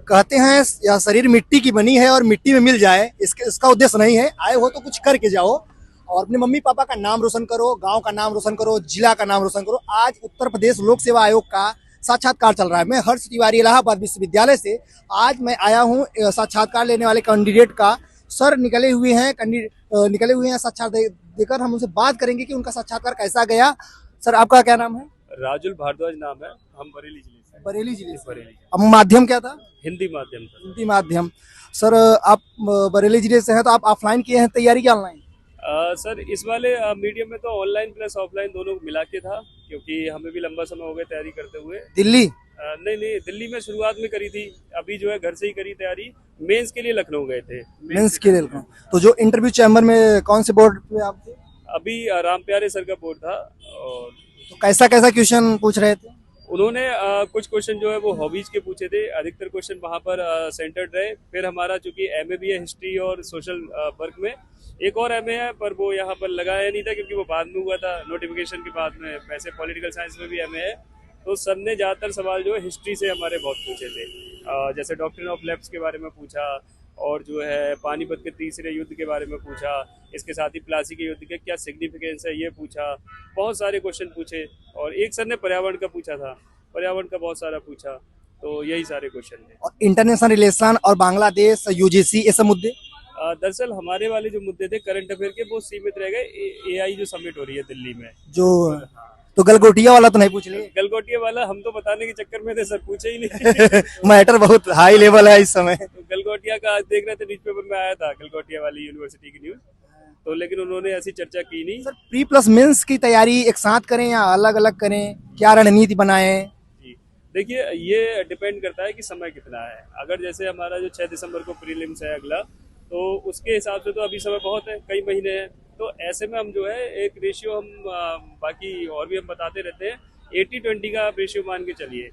कहते हैं यह शरीर मिट्टी की बनी है और मिट्टी में मिल जाए, इसका उद्देश्य नहीं है। आए हो तो कुछ करके जाओ और अपने मम्मी पापा का नाम रोशन करो, गांव का नाम रोशन करो, जिला का नाम रोशन करो। आज उत्तर प्रदेश लोक सेवा आयोग का साक्षात्कार चल रहा है। मैं हर्ष तिवारी इलाहाबाद विश्वविद्यालय से आज मैं आया हूँ साक्षात्कार लेने वाले कैंडिडेट का। सर निकले हुए हैं साक्षात्कार देकर। हम उनसे बात करेंगे कि उनका साक्षात्कार कैसा गया। सर आपका क्या नाम है? राजुल भारद्वाज नाम है। हम बरेली जिले से। बरेली जिले से। बरेली। अब माध्यम क्या था? हिंदी माध्यम था। हिंदी माध्यम। सर आप बरेली जिले से हैं तो आप ऑफलाइन किए हैं तैयारी क्या ऑनलाइन? सर इस वाले मीडियम में तो ऑनलाइन प्लस ऑफलाइन दोनों मिला के था, क्योंकि हमें भी लंबा समय हो गया तैयारी करते हुए। दिल्ली? नहीं, दिल्ली में शुरुआत में करी थी, अभी जो है घर से ही करी तैयारी। मेंस के लिए लखनऊ गए थे। मेंस के लिए लखनऊ। तो जो इंटरव्यू चैम्बर में कौन से बोर्ड पे आप थे? अभी राम प्यारे सर का बोर्ड था। और तो कैसा कैसा क्वेश्चन पूछ रहे थे? उन्होंने कुछ क्वेश्चन जो है वो हॉबीज के पूछे थे। अधिकतर क्वेश्चन वहाँ पर सेंटर्ड रहे। फिर हमारा चूंकि एमए भी है हिस्ट्री और सोशल वर्क में, एक और एमए है पर वो यहाँ पर लगाया नहीं था क्योंकि वो बाद में हुआ था नोटिफिकेशन के बाद में। वैसे पॉलिटिकल साइंस में भी एमए है। तो सर ने ज़्यादातर सवाल जो है हिस्ट्री से हमारे बहुत पूछे थे। जैसे डॉक्ट्रिन ऑफ लेफ्ट के बारे में पूछा, और जो है पानीपत के तीसरे युद्ध के बारे में पूछा। इसके साथ ही प्लासी के युद्ध के क्या सिग्निफिकेंस है ये पूछा। बहुत सारे क्वेश्चन पूछे। और एक सर ने पर्यावरण का पूछा था, पर्यावरण का बहुत सारा पूछा। तो यही सारे क्वेश्चन थे। और इंटरनेशनल रिलेशन और बांग्लादेश, यूजीसी, ये सब मुद्दे? दरअसल हमारे वाले जो मुद्दे थे करंट अफेयर के, वो सीमित रह गए। एआई जो समिट हो रही है दिल्ली में, जो तो गलगोटिया वाला तो नहीं पूछ लिए? गलगोटिया वाला हम तो बताने के चक्कर में थे, सर पूछे ही नहीं। मैटर बहुत हाई लेवल है इस समय। तो गलगोटिया का आज देख रहे थे, न्यूज़पेपर में आया था गलगोटिया वाली यूनिवर्सिटी की न्यूज। तो लेकिन उन्होंने ऐसी चर्चा की नहीं। सर प्री प्लस मेंस की तैयारी एक साथ करें या अलग अलग करें, क्या रणनीति बनाएं? जी देखिए, ये डिपेंड करता है कि समय कितना है। अगर जैसे हमारा जो 6 दिसंबर को प्रीलिम्स है अगला, तो उसके हिसाब से तो अभी समय बहुत है, कई महीने हैं। तो ऐसे में हम जो है एक रेशियो हम बाकी और भी हम बताते रहते हैं, 80-20 का आप रेशियो मान के चलिए।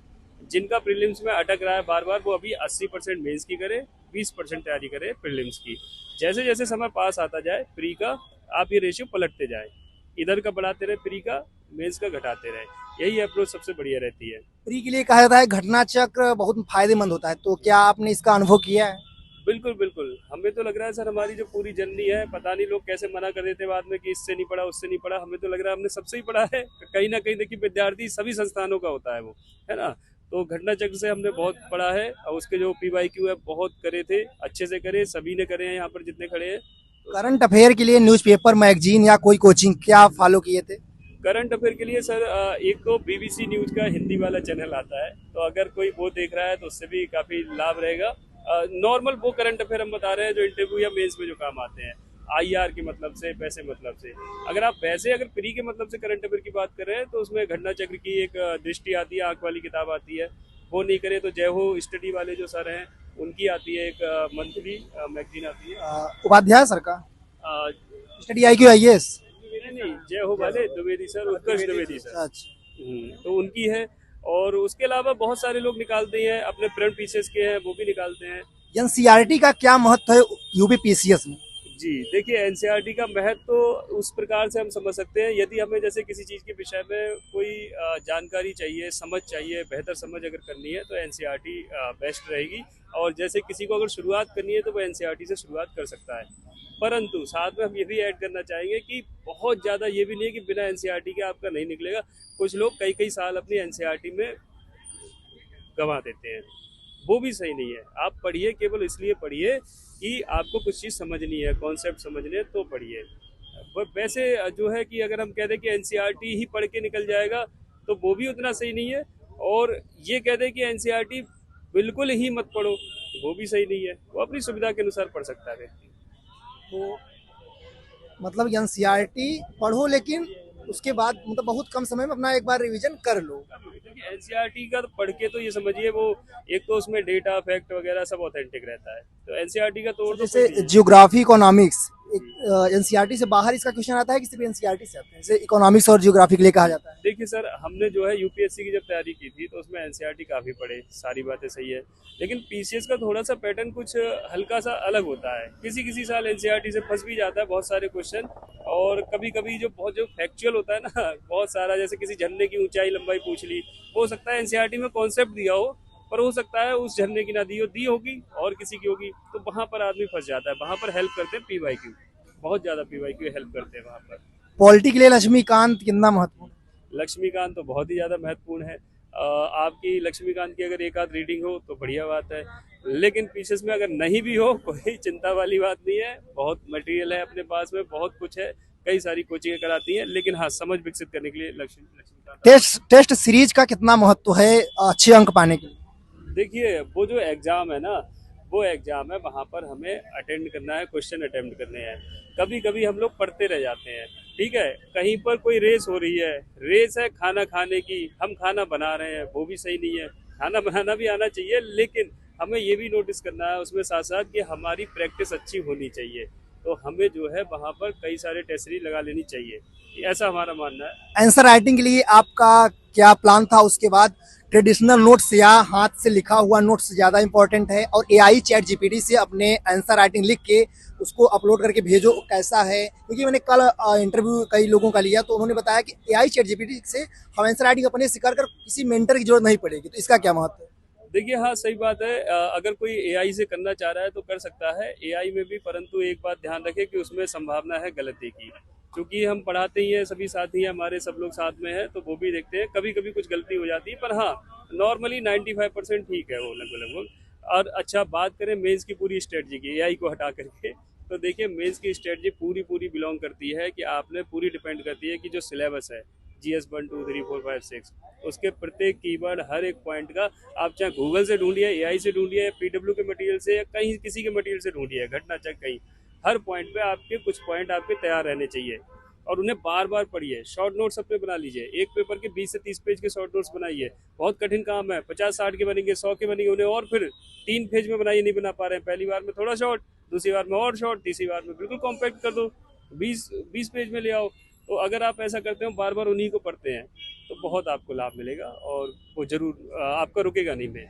जिनका प्रीलिम्स में अटक रहा है बार बार, वो अभी 80% मेंस की करे, 20% तैयारी करे प्रीलिम्स की। जैसे जैसे समय पास आता जाए प्री का, आप ये रेशियो पलटते जाए, इधर का बढ़ाते रहे प्री का, मेंस का घटाते रहे। यही अप्रोच सबसे बढ़िया रहती है। प्री के लिए कहा जाता है घटना चक्र बहुत फायदेमंद होता है, तो क्या आपने इसका अनुभव किया है? बिल्कुल बिल्कुल, हमें तो लग रहा है सर हमारी जो पूरी जर्नी है, पता नहीं लोग कैसे मना कर देते बाद में कि इससे नहीं पढ़ा उससे नहीं पढ़ा। हमें तो लग रहा है हमने सबसे ही पढ़ा है। कहीं ना कहीं देखिए, विद्यार्थी सभी संस्थानों का होता है वो, है ना। तो घटना चक्र से हमने बहुत पढ़ा है। और उसके जो पीवाईक्यू है बहुत करे थे, अच्छे से करे, सभी ने करे हैं यहाँ पर जितने खड़े हैं। करंट अफेयर के लिए न्यूज़पेपर, मैगजीन या कोई कोचिंग क्या फॉलो किए थे? करंट अफेयर के लिए सर एक तो बीबीसी न्यूज का हिंदी वाला चैनल आता है, तो अगर कोई वो देख रहा है तो उससे भी काफी लाभ रहेगा। नॉर्मल वो करंट अफेयर हम बता रहे हैं जो इंटरव्यू या मेंस में जो काम आते हैं, आईआर के मतलब से, पैसे मतलब से। अगर आप वैसे अगर प्री के मतलब से करंट अफेयर की बात कर रहे हैं, तो उसमें घटना चक्र की एक दृष्टि आती है, आंख वाली किताब आती है। वो नहीं करे तो जय हो स्टडी वाले जो सर हैं उनकी आती है, एक मंथली मैगजीन आती है। उपाध्याय सर का अ, स्टडी IQ IAS? नहीं, जय हो वाले द्विवेदी सर, उत्कर्ष द्विवेदी सर। अच्छा। तो उनकी है। और उसके अलावा बहुत सारे लोग निकालते हैं, अपने फ्रंट पीसेस के हैं वो भी निकालते हैं। एनसीईआरटी का क्या महत्व है यूपीपीसीएस में? जी देखिए, एनसीईआरटी का महत्व तो उस प्रकार से हम समझ सकते हैं, यदि हमें जैसे किसी चीज़ के विषय में कोई जानकारी चाहिए, समझ चाहिए, बेहतर समझ अगर करनी है तो एनसीईआरटी बेस्ट रहेगी। और जैसे किसी को अगर शुरुआत करनी है तो वो एनसीईआरटी से शुरुआत कर सकता है। परंतु साथ में हम ये भी ऐड करना चाहेंगे कि बहुत ज़्यादा ये भी नहीं है कि बिना एनसीईआरटी के आपका नहीं निकलेगा। कुछ लोग कई कई साल अपनी एनसीईआरटी में गंवा देते हैं, वो भी सही नहीं है। आप पढ़िए, केवल इसलिए पढ़िए कि आपको कुछ चीज़ समझनी है, कॉन्सेप्ट समझने हैं, तो पढ़िए। वैसे जो है कि अगर हम कह दें कि एनसीईआरटी ही पढ़ के निकल जाएगा तो वो भी उतना सही नहीं है। और ये कह दें कि एनसीईआरटी बिल्कुल ही मत पढ़ो, वो भी सही नहीं है। वो अपनी सुविधा के अनुसार पढ़ सकता है व्यक्ति। तो मतलब एनसीईआरटी पढ़ो, लेकिन उसके बाद मतलब बहुत कम समय में अपना एक बार रिवीजन कर लो। एनसीईआरटी का पढ़ के तो ये समझिए, वो एक तो उसमें डेटा फैक्ट वगैरह सब ऑथेंटिक रहता है। तो एनसीईआरटी का तोड़ तो जैसे जियोग्राफी, इकोनॉमिक्स, एनसीईआरटी से बाहर इसका क्वेश्चन आता है कि सिर्फ एनसीईआरटी से आता है? जैसे इकोनॉमिक्स और जियोग्राफी के लिए कहा जाता है। देखिए सर, हमने जो है यूपीएससी की जब तैयारी की थी तो उसमें एनसीईआरटी काफ़ी पढ़े, सारी बातें सही है। लेकिन पीसीएस का थोड़ा सा पैटर्न कुछ हल्का सा अलग होता है। किसी किसी साल एनसीईआरटी से फंस भी जाता है बहुत सारे क्वेश्चन। और कभी कभी जो बहुत जो फैक्चुअल होता है ना, बहुत सारा, जैसे किसी झरने की ऊंचाई लंबाई पूछ ली, हो सकता है एनसीईआरटी में कॉन्सेप्ट दिया हो पर हो सकता है उस झरने की ना दी होगी और किसी की होगी, तो वहां पर आदमी फंस जाता है। वहां पर हेल्प करते हैं पीवाईक्यू, बहुत ज्यादा पीवाईक्यू हेल्प करते हैं वहां पर। पॉलिटी के लिए लक्ष्मीकांत कितना महत्वपूर्ण लक्ष्मीकांत तो बहुत ही ज़्यादा महत्वपूर्ण है। आपकी लक्ष्मीकांत की अगर एक आध रीडिंग हो तो बढ़िया बात है, लेकिन पीसेस में अगर नहीं भी हो कोई चिंता वाली बात नहीं है। बहुत मटेरियल है अपने पास में, बहुत कुछ है, कई सारी कोचिंग कराती हैं, लेकिन हाँ समझ विकसित करने के लिए लक्ष्मीकांत। टेस्ट सीरीज का कितना महत्व है अच्छे अंक पाने के लिए? देखिए वो जो एग्जाम है ना, वो एग्जाम है, वहां पर हमें अटेंड करना है, क्वेश्चन अटेम्प्ट करने हैं। कभी कभी हम लोग पढ़ते रह जाते हैं, ठीक है, कहीं पर कोई रेस हो रही है, रेस है खाना खाने की, हम खाना बना रहे हैं, वो भी सही नहीं है। खाना बनाना भी आना चाहिए, लेकिन हमें ये भी नोटिस करना है उसमें साथ साथ कि हमारी प्रैक्टिस अच्छी होनी चाहिए। तो हमें जो है वहां पर कई सारे टेस्ट सीरीज लगा लेनी चाहिए, ऐसा हमारा मानना है। आंसर राइटिंग के लिए आपका क्या प्लान था उसके बाद? ट्रेडिशनल नोट्स या हाथ से लिखा हुआ नोट्स ज़्यादा इंपॉर्टेंट है, और एआई चैट जीपीटी से अपने आंसर राइटिंग लिख के उसको अपलोड करके भेजो, कैसा है? क्योंकि मैंने कल इंटरव्यू कई लोगों का लिया तो उन्होंने बताया कि एआई चैट जीपीटी से हम आंसर राइटिंग अपने सिखा कर किसी मेंटर की जरूरत नहीं पड़ेगी, तो इसका क्या महत्व है? देखिए हाँ सही बात है, अगर कोई एआई से करना चाह रहा है तो कर सकता है एआई में भी, परंतु एक बात ध्यान रखें कि उसमें संभावना है गलती की। क्योंकि हम पढ़ाते ही हैं, सभी साथी हैं हमारे, सब लोग साथ में हैं, तो वो भी देखते हैं, कभी कभी कुछ गलती हो जाती है, पर हाँ नॉर्मली 95% ठीक है वो लगभग लगभग। और अच्छा बात करें मेंस की पूरी स्ट्रेटजी की, एआई को हटा करके, तो देखिए मेंस की स्ट्रेटजी पूरी पूरी बिलोंग करती है कि आपने पूरी डिपेंड करती है कि जो सिलेबस है GS 1 2 3 4 5 6, उसके प्रत्येक कीवर्ड हर एक पॉइंट का आप चाहे गूगल से ढूंढिए, एआई से ढूंढिए, पीडब्ल्यू के मटेरियल से, या कहीं किसी के मटेरियल से ढूंढिए, घटना चेक कहीं, हर पॉइंट पे आपके कुछ पॉइंट आपके तैयार रहने चाहिए, और उन्हें बार बार पढ़िए। शॉर्ट नोट्स अपने बना लीजिए, एक पेपर के 20 से 30 पेज के शॉर्ट नोट्स बनाइए। बहुत कठिन काम है, 50-60 के बनेंगे, 100 के बनेंगे, उन्हें और फिर 3 पेज में बनाइए, नहीं बना पा रहे हैं, पहली बार में थोड़ा शॉर्ट, दूसरी बार में और शॉर्ट, तीसरी बार में बिल्कुल कॉम्पैक्ट कर दो, 20 पेज में ले आओ। तो अगर आप ऐसा करते हो, बार बार उन्हीं को पढ़ते हैं, तो बहुत आपको लाभ मिलेगा, और वो जरूर आपका रुकेगा नहीं। मैं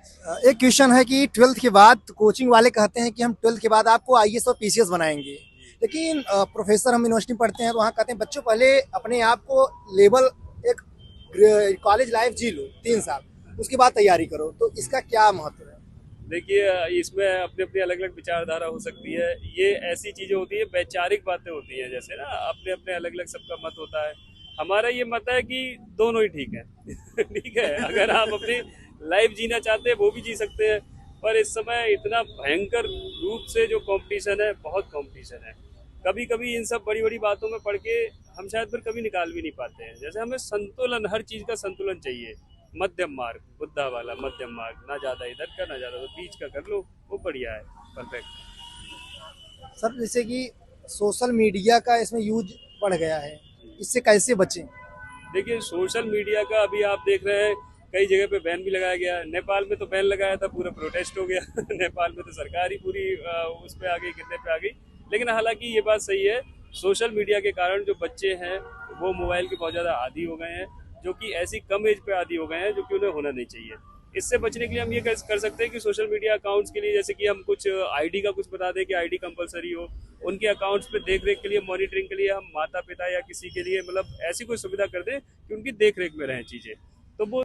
एक क्वेश्चन है कि ट्वेल्थ के बाद कोचिंग वाले कहते हैं कि हम ट्वेल्थ के बाद आपको आईएएस और पीसीएस बनाएंगे, लेकिन प्रोफेसर हम यूनिवर्सिटी में पढ़ते हैं तो वहाँ कहते हैं बच्चों पहले अपने आप को लेवल एक कॉलेज लाइफ जी लो 3 साल, उसके बाद तैयारी करो, तो इसका क्या महत्व है? देखिए इसमें अपनी अपनी अलग अलग विचारधारा हो सकती है, ये ऐसी चीजें होती है, वैचारिक बातें होती हैं, जैसे ना अपने अपने अलग अलग सबका मत होता है। हमारा ये मत है कि दोनों ही ठीक है ठीक है, अगर आप अपनी लाइफ जीना चाहते हैं वो भी जी सकते हैं, पर इस समय इतना भयंकर रूप से जो कंपटीशन है, बहुत कंपटीशन है, कभी कभी इन सब बड़ी बड़ी बातों में पढ़ के हम शायद फिर कभी निकाल भी नहीं पाते हैं। जैसे हमें संतुलन, हर चीज का संतुलन चाहिए, मध्यम मार्ग, बुद्धा वाला मध्यम मार्ग, ना ज्यादा इधर का ना ज्यादा, तो बीच का कर लो, वो बढ़िया है, परफेक्ट। सर जैसे कि सोशल मीडिया का इसमें यूज बढ़ गया है, इससे कैसे बचें? देखिए सोशल मीडिया का अभी आप देख रहे हैं कई जगह पे बैन भी लगाया गया है। नेपाल में तो बैन लगाया था, पूरा प्रोटेस्ट हो गया नेपाल में तो सरकार ही पूरी उस पे आ गई, गिरने पे आ गई। लेकिन हालांकि ये बात सही है, सोशल मीडिया के कारण जो बच्चे हैं वो मोबाइल के बहुत ज़्यादा आदी हो गए हैं, जो कि ऐसी कम एज पे आदी हो गए हैं, जो कि उन्हें होना नहीं चाहिए। इससे बचने के लिए हम ये कर सकते हैं कि सोशल मीडिया अकाउंट्स के लिए, जैसे कि हम कुछ आईडी का कुछ बता दें कि आईडी कंपलसरी हो, उनके अकाउंट्स पे देख रेख के लिए, मॉनिटरिंग के लिए हम माता पिता या किसी के लिए मतलब ऐसी कोई सुविधा कर दें कि उनकी देख रेख में रहें चीज़ें, तो वो